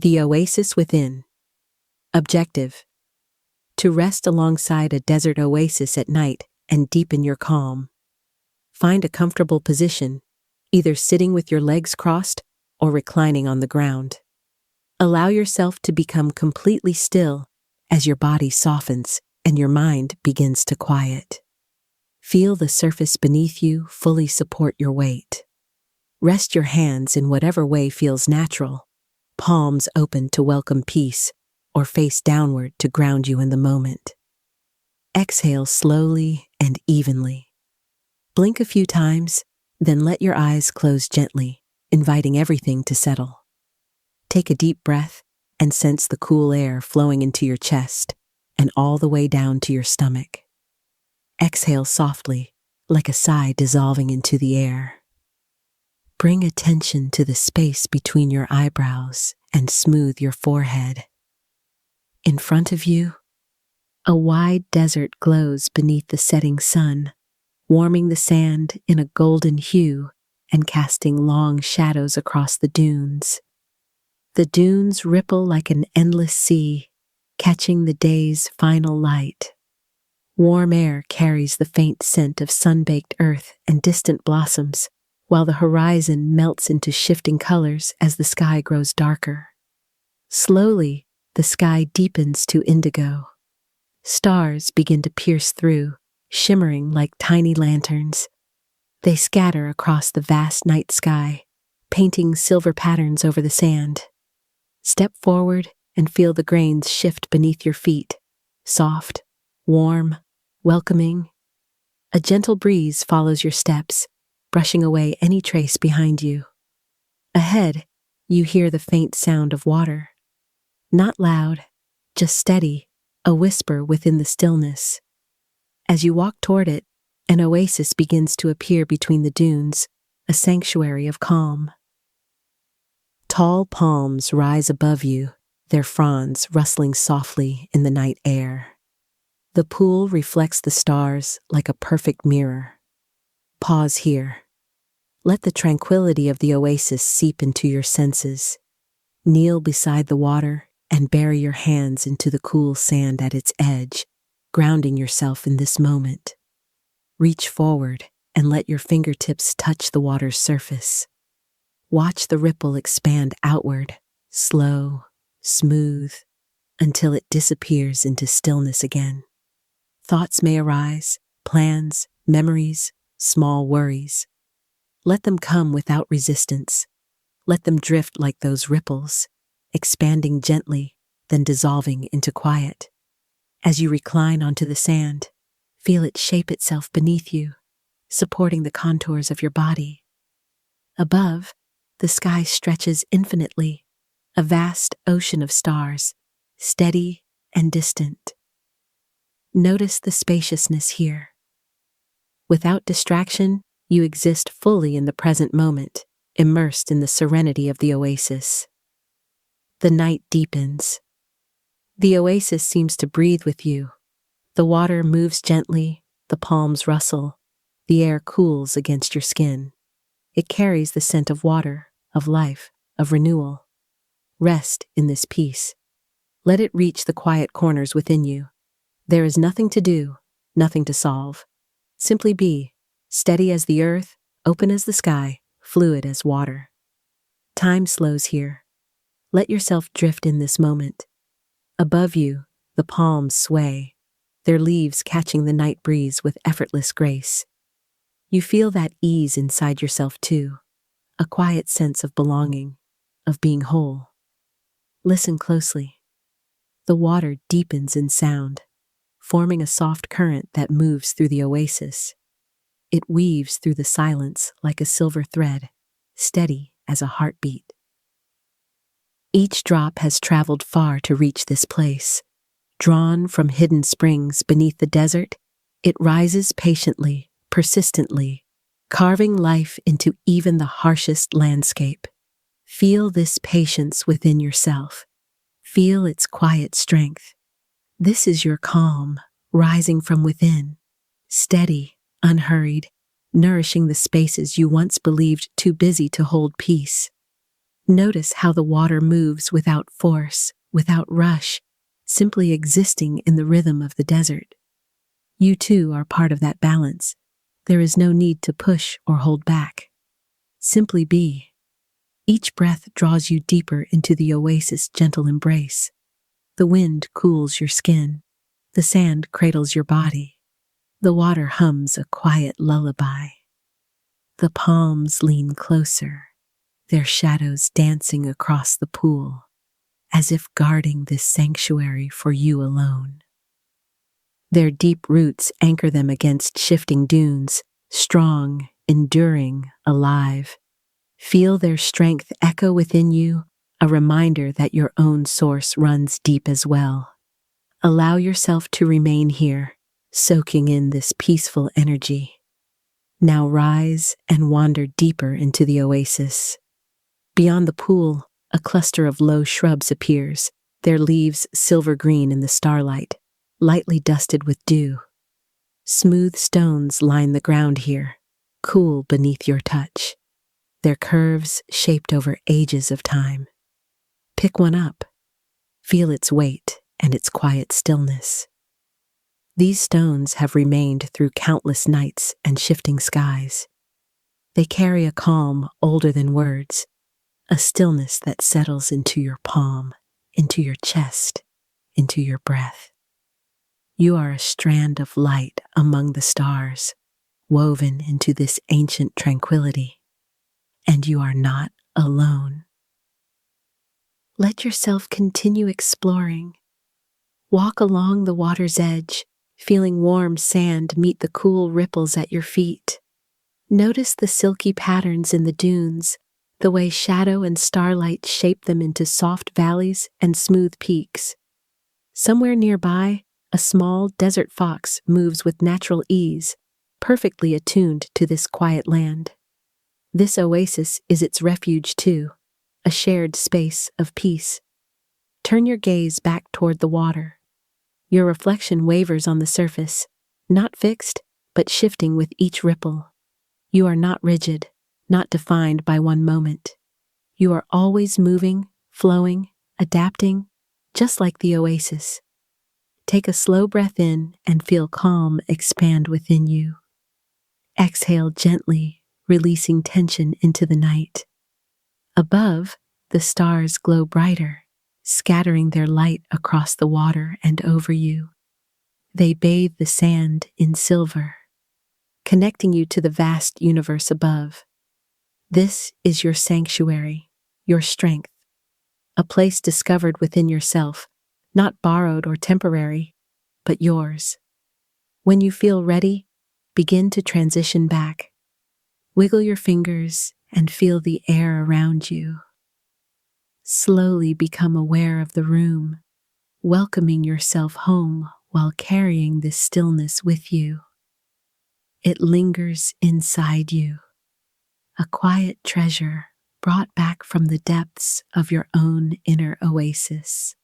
The Oasis Within. Objective: to rest alongside a desert oasis at night and deepen your calm. Find a comfortable position, either sitting with your legs crossed or reclining on the ground. Allow yourself to become completely still as your body softens and your mind begins to quiet. Feel the surface beneath you fully support your weight. Rest your hands in whatever way feels natural, palms open to welcome peace, or face downward to ground you in the moment. Exhale slowly and evenly. Blink a few times, then let your eyes close gently, inviting everything to settle. Take a deep breath and sense the cool air flowing into your chest and all the way down to your stomach. Exhale softly, like a sigh dissolving into the air. Bring attention to the space between your eyebrows and smooth your forehead. In front of you, a wide desert glows beneath the setting sun, warming the sand in a golden hue and casting long shadows across the dunes. The dunes ripple like an endless sea, catching the day's final light. Warm air carries the faint scent of sun-baked earth and distant blossoms, while the horizon melts into shifting colors as the sky grows darker. Slowly, the sky deepens to indigo. Stars begin to pierce through, shimmering like tiny lanterns. They scatter across the vast night sky, painting silver patterns over the sand. Step forward and feel the grains shift beneath your feet, soft, warm, welcoming. A gentle breeze follows your steps, brushing away any trace behind you. Ahead, you hear the faint sound of water. Not loud, just steady, a whisper within the stillness. As you walk toward it, an oasis begins to appear between the dunes, a sanctuary of calm. Tall palms rise above you, their fronds rustling softly in the night air. The pool reflects the stars like a perfect mirror. Pause here. Let the tranquility of the oasis seep into your senses. Kneel beside the water and bury your hands into the cool sand at its edge, grounding yourself in this moment. Reach forward and let your fingertips touch the water's surface. Watch the ripple expand outward, slow, smooth, until it disappears into stillness again. Thoughts may arise, plans, memories, small worries. Let them come without resistance. Let them drift like those ripples, expanding gently, then dissolving into quiet. As you recline onto the sand, feel it shape itself beneath you, supporting the contours of your body. Above, the sky stretches infinitely, a vast ocean of stars, steady and distant. Notice the spaciousness here. Without distraction, you exist fully in the present moment, immersed in the serenity of the oasis. The night deepens. The oasis seems to breathe with you. The water moves gently, the palms rustle, the air cools against your skin. It carries the scent of water, of life, of renewal. Rest in this peace. Let it reach the quiet corners within you. There is nothing to do, nothing to solve. Simply be, steady as the earth, open as the sky, fluid as water. Time slows here. Let yourself drift in this moment. Above you, the palms sway, their leaves catching the night breeze with effortless grace. You feel that ease inside yourself too, a quiet sense of belonging, of being whole. Listen closely. The water deepens in sound, forming a soft current that moves through the oasis. It weaves through the silence like a silver thread, steady as a heartbeat. Each drop has traveled far to reach this place. Drawn from hidden springs beneath the desert, it rises patiently, persistently, carving life into even the harshest landscape. Feel this patience within yourself. Feel its quiet strength. This is your calm, rising from within, steady, unhurried, nourishing the spaces you once believed too busy to hold peace. Notice how the water moves without force, without rush, simply existing in the rhythm of the desert. You too are part of that balance. There is no need to push or hold back. Simply be. Each breath draws you deeper into the oasis' gentle embrace. The wind cools your skin. The sand cradles your body. The water hums a quiet lullaby. The palms lean closer, their shadows dancing across the pool, as if guarding this sanctuary for you alone. Their deep roots anchor them against shifting dunes, strong, enduring, alive. Feel their strength echo within you, a reminder that your own source runs deep as well. Allow yourself to remain here, soaking in this peaceful energy. Now rise and wander deeper into the oasis. Beyond the pool, a cluster of low shrubs appears, their leaves silver green in the starlight, lightly dusted with dew. Smooth stones line the ground here, cool beneath your touch, their curves shaped over ages of time. Pick one up. Feel its weight and its quiet stillness. These stones have remained through countless nights and shifting skies. They carry a calm older than words, a stillness that settles into your palm, into your chest, into your breath. You are a strand of light among the stars, woven into this ancient tranquility. And you are not alone. Let yourself continue exploring. Walk along the water's edge, feeling warm sand meet the cool ripples at your feet. Notice the silky patterns in the dunes, the way shadow and starlight shape them into soft valleys and smooth peaks. Somewhere nearby, a small desert fox moves with natural ease, perfectly attuned to this quiet land. This oasis is its refuge too, a shared space of peace. Turn your gaze back toward the water. Your reflection wavers on the surface, not fixed, but shifting with each ripple. You are not rigid, not defined by one moment. You are always moving, flowing, adapting, just like the oasis. Take a slow breath in and feel calm expand within you. Exhale gently, releasing tension into the night. Above, the stars glow brighter, scattering their light across the water and over you. They bathe the sand in silver, connecting you to the vast universe above. This is your sanctuary, your strength, a place discovered within yourself, not borrowed or temporary, but yours. When you feel ready, begin to transition back. Wiggle your fingers and feel the air around you. Slowly become aware of the room, welcoming yourself home while carrying this stillness with you. It lingers inside you, a quiet treasure brought back from the depths of your own inner oasis.